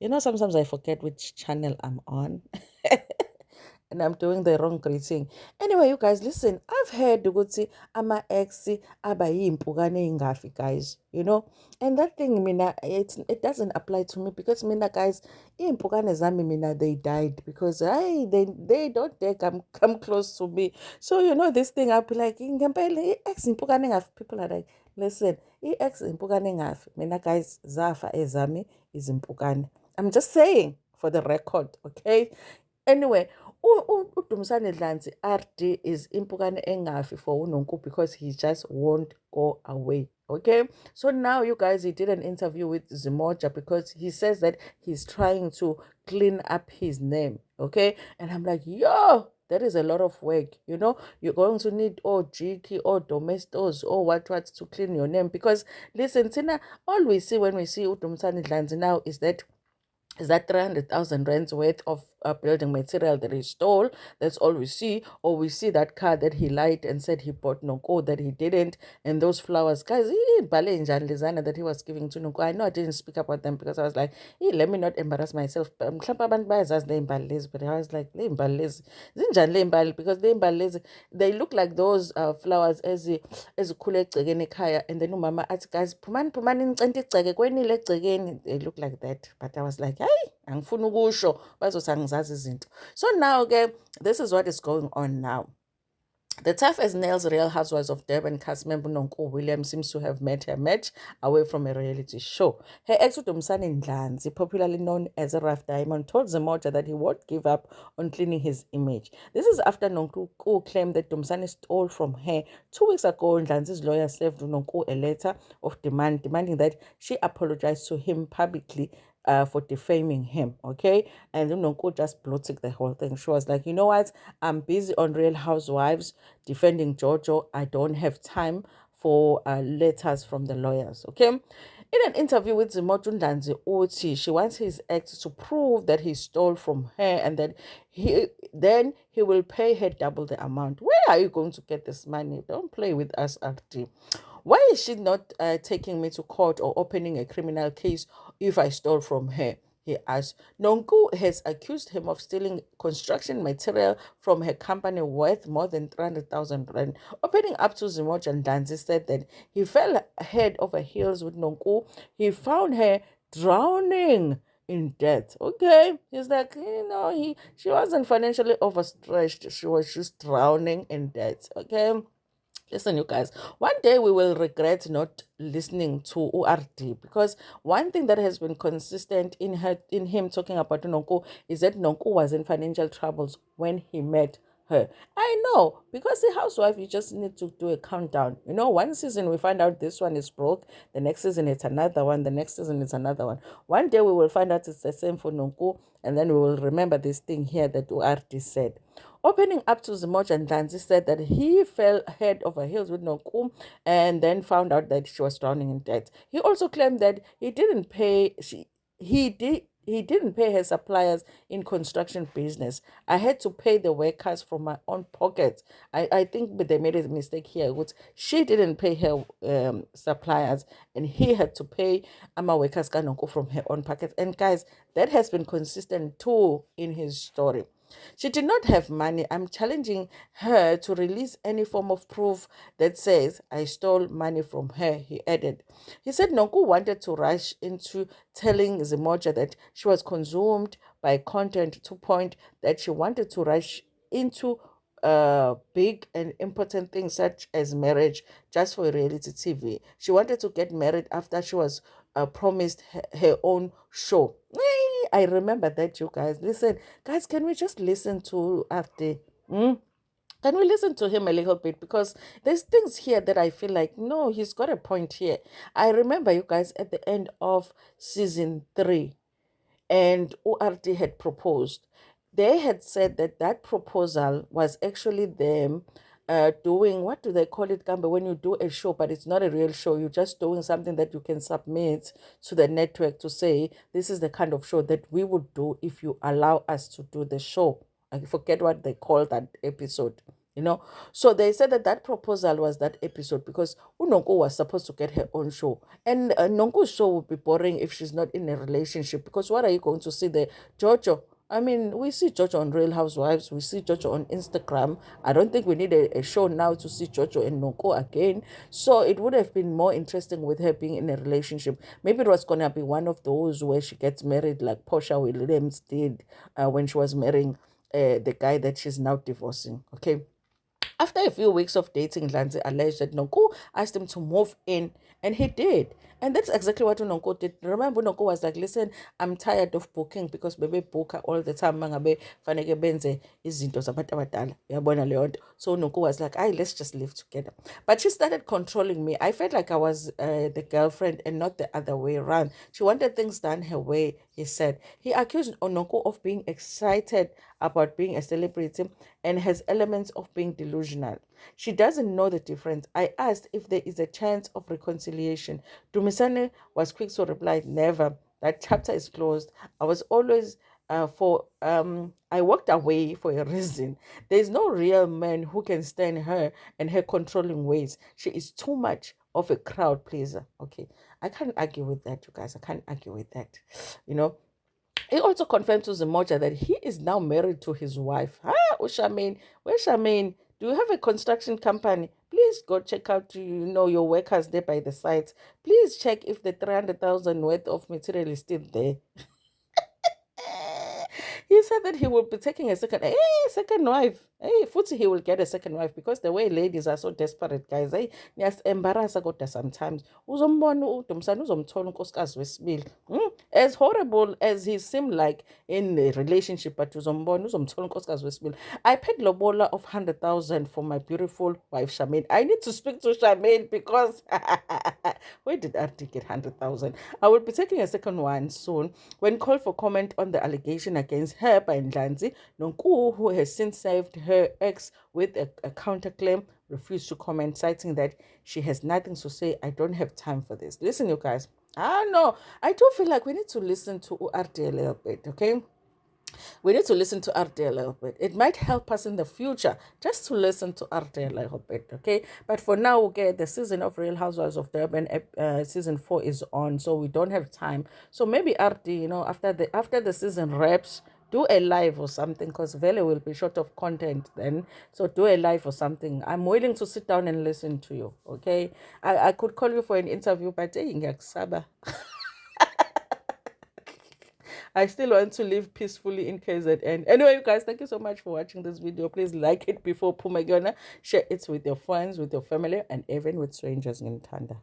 You know, sometimes I forget which channel I'm on. And I'm doing the wrong greeting. Anyway, you guys, listen. I've heard ukuthi ama ex abayimpukane ingafi, guys. You know, and that thing, mina, it doesn't apply to me because mina, guys, impukane zami mina they died because they don't dare come close to me. So you know this thing, I'll be like, ngempela ex impukane ingafi. People are like, listen, ex impukane ingafi. Mina, guys, zafa ezami is impukane. I'm just saying for the record, okay? Anyway, uDumisani Dlanzi RD is impukane engafi for uNonku because he just won't go away. Okay, so now you guys, he did an interview with Zimoja because he says that he's trying to clean up his name. Okay, and I'm like, yo, that is a lot of work. You know, you're going to need all Jiki or domestos or what to clean your name because listen, Tina, all we see when we see uDumisani Dlanzi now is that 300,000 rands worth of building material that he stole. That's all we see. Or we see that car that he lied and said he bought Nonku that he didn't. And those flowers. Guys, ballet and designer that he was giving to Nonku. I know I didn't speak about them because I was like, let me not embarrass myself. Mhlawumbe abantu bayazazi le but I was like, le imbali zinjani le imbali? Because the imbali they look like those flowers ezikhule egcekeni ekhaya. And then umama athi, guys, phumani nicente igceke kwenile egcekeni. They look like that. But I was like, hayi angifuni ukusho bazothi angizazi izinto. So now ke this is what is going on now. The tough as nails Real Housewives of Durban cast member Nonku Williams seems to have met her match away from a reality show. Her ex Dumisani Dlanzi, popularly known as a Rough Diamond, told Zemoja that he won't give up on cleaning his image. This is after Nonku claimed that Dumisani stole from her. 2 weeks ago, Dlanzi's lawyer served Nonku a letter of demanding that she apologize to him publicly for defaming him, okay? And Nonku just blotted the whole thing. She was like, you know what? I'm busy on Real Housewives defending Jojo. I don't have time for letters from the lawyers, okay? In an interview with Zimoja Dlanzi Oti, she wants his ex to prove that he stole from her and that he will pay her double the amount. Where are you going to get this money? Don't play with us, RT. Why is she not taking me to court or opening a criminal case if I stole from her? He asked. Nonku has accused him of stealing construction material from her company worth more than 300,000 rand. Opening up to Zimoja, Dlanzi said that he fell head over heels with Nonku. He found her drowning in debt. Okay, he's like, she wasn't financially overstretched. She was just drowning in debt. Okay. Listen, you guys, one day we will regret not listening to URD because one thing that has been consistent in him talking about Nonku is that Nonku was in financial troubles when he met her. I know, because the housewife, you just need to do a countdown. You know, one season we find out this one is broke, the next season it's another one, the next season it's another one. One day we will find out it's the same for Nonku, and then we will remember this thing here that URD said. Opening up to Zimoja, Dlanzi said that he fell head over heels with Nonku and then found out that she was drowning in debt. He also claimed that he didn't pay her suppliers in construction business. I had to pay the workers from my own pocket. I think they made a mistake here. Which she didn't pay her suppliers and he had to pay ama workers Nonku from her own pocket. And guys, that has been consistent too in his story. She did not have money. I'm challenging her to release any form of proof that says I stole money from her, he added. He said Nonku wanted to rush into telling Zimoja that she was consumed by content to point that she wanted to rush into big and important things such as marriage just for reality TV. She wanted to get married after she was promised her own show. I remember that, you guys. Listen, guys, can we just listen to after? Can we listen to him a little bit? Because there's things here that I feel like, no, he's got a point here. I remember, you guys, at the end of season 3, and URD had proposed. They had said that that proposal was actually them doing, what do they call it, Gambe, when you do a show, but it's not a real show. You're just doing something that you can submit to the network to say, this is the kind of show that we would do if you allow us to do the show. I forget what they call that episode. you know. So they said that that proposal was that episode because Nonku was supposed to get her own show, and Nonku's show would be boring if she's not in a relationship, because what are you going to see there? Jojo, I mean, we see Jojo on Real Housewives, we see Jojo on Instagram. I don't think we need a show now to see Jojo and Nonku again. So it would have been more interesting with her being in a relationship. Maybe it was gonna be one of those where she gets married like Portia Williams did when she was marrying the guy that she's now divorcing. Okay. After a few weeks of dating, Dlanzi alleged that Nonku asked him to move in, and he did. And that's exactly what Nonku did. Remember, Nonku was like, listen, I'm tired of booking because baby book all the time. Mangabe faneke benze izinto zabantu abadala. Uyabona leyo nto. So Nonku was like, let's just live together. But she started controlling me. I felt like I was the girlfriend and not the other way around. She wanted things done her way, he said. He accused Nonku of being excited about being a celebrity and has elements of being delusional. She doesn't know the difference. I asked if there is a chance of reconciliation. Dumisani was quick to reply, never. That chapter is closed. I was always I walked away for a reason. There is no real man who can stand her and her controlling ways. She is too much of a crowd pleaser. Okay. I can't argue with that, you guys. I can't argue with that. You know, he also confirmed to Zimoja that he is now married to his wife. Ushamin, where Shamin? Do you have a construction company? Please go check out, your workers there by the site. Please check if the 300,000 worth of material is still there. He said that he will be taking a second wife. Hey, futhi he will get a second wife because the way ladies are so desperate, guys. Hey, embarrass kodwa sometimes. Uzombona uDumisani uzomthola unkosikazi wesibili. As horrible as he seemed like in a relationship, but uzombona uzomthola unkosikazi wesibili. I paid lobola of 100,000 for my beautiful wife Charmaine. I need to speak to Charmaine because where did RD get 100,000? I will be taking a second one soon. When called for comment on the allegation against her by Dlanzi, Nonku, who has since saved her ex with a counterclaim, refused to comment, citing that she has nothing to say. I don't have time for this. Listen, you guys. No, I do feel like we need to listen to RD a little bit, okay? We need to listen to RD a little bit. It might help us in the future just to listen to RD a little bit, okay? But for now, okay, the season of Real Housewives of Durban, season 4 is on, so we don't have time. So maybe RD, after the season wraps, do a live or something, because Vele will be short of content then. So do a live or something. I'm willing to sit down and listen to you, okay? I could call you for an interview, but ngiyakusaba. I still want to live peacefully in KZN. Anyway, you guys, thank you so much for watching this video. Please like it before Pumagona. Share it with your friends, with your family, and even with strangers in Tanda.